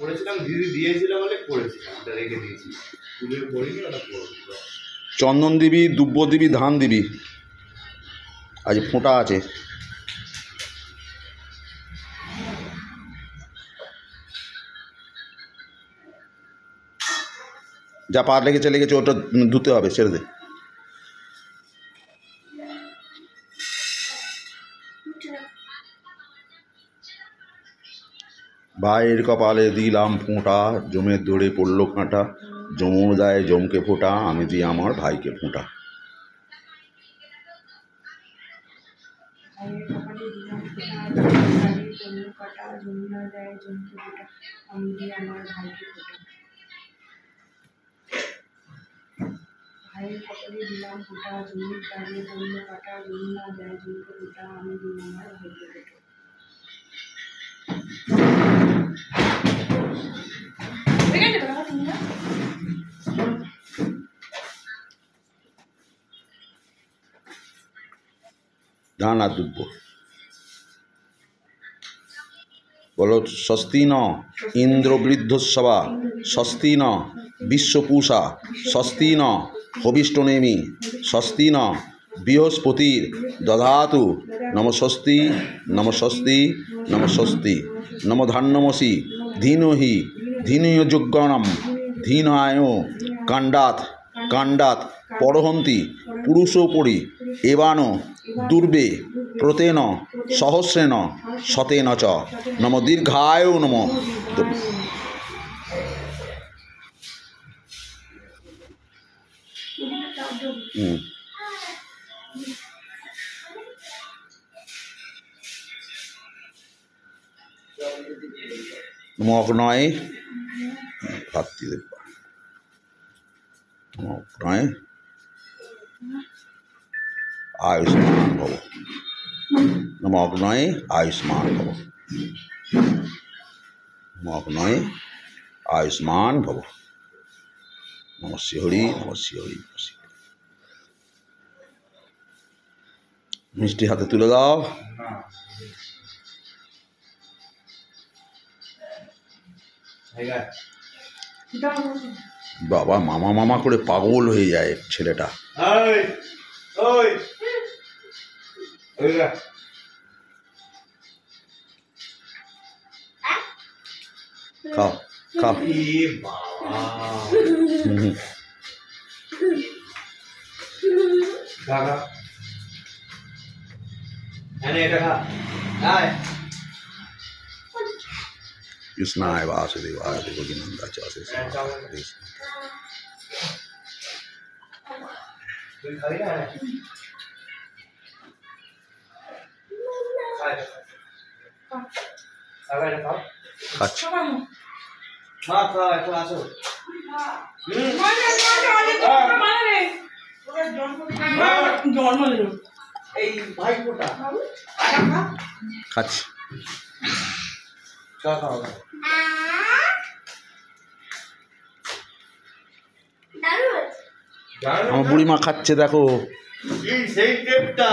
করেছিলাম, দিদি দিয়েছিল বলে করেছিলাম, ওটা রেখে দিয়েছি, পুজো করিনি, ওটা করবো। চন্দন দিবি, দুব্য দিবি, ধান দিবি। আজ ফোঁটা আছে। যা পা লেগেছে ওটা ধুতে হবে, ছেড়ে দে। ভাইয়ের কপালে দিলাম ফোঁটা, জমের দৌড়ে পড়লো কাঁটা, জমুর গায়ে জমকে ফোঁটা, আমি দিই আমার ভাইকে ফোঁটা। ভাইয়ের কপালে দিলাম ফোঁটা, জমির দাঁড়িয়ে পড়লো কাটা, যমুনা যায় জমকে ফোঁটা, আমি দিই আমার ভাইকে ফোঁটা। ধান আর দুব্য বলো। স্বস্তি ন ইন্দ্রবৃদ্ধস্ববা, স্বস্তি ন বিশ্বপূষা, স্বস্তি ন হবিষ্টনেমি, স্বস্তি ন বৃহস্পতির দধাতু, নম স্বস্তি নম স্বস্তি নম স্বস্তি, নম ধান্যমসি ধীনহি ধীনযজ্ঞনম, ধীনায় কাণ্ডাত কাণ্ডাত পরহন্তি পুরুষোপরি, এবানো দুর্বে প্রতেন সহস্রেণ শতেন চ, নম দীর্ঘায় নম। নম অগ্নয়ে ভাতৃদেব, নম অগ্নয়ে আয়ুষ্মান ভব, নম অগ্নয়ে আয়ুষ্মান ভব, নম অগ্নয়ে আয়ুষ্মান ভব, নম শিহরি নম শিহরি। মিষ্টি হাতে তুলে দাও। বাবা মামা মামা করে পাগল হয়ে যায় ছেলেটা। খাও খাও। कृष्णाय वासुदेवाय देवकीनंदाय च খাচ্ছি। আমার বুড়িমা খাচ্ছে দেখো। সেই টেপটা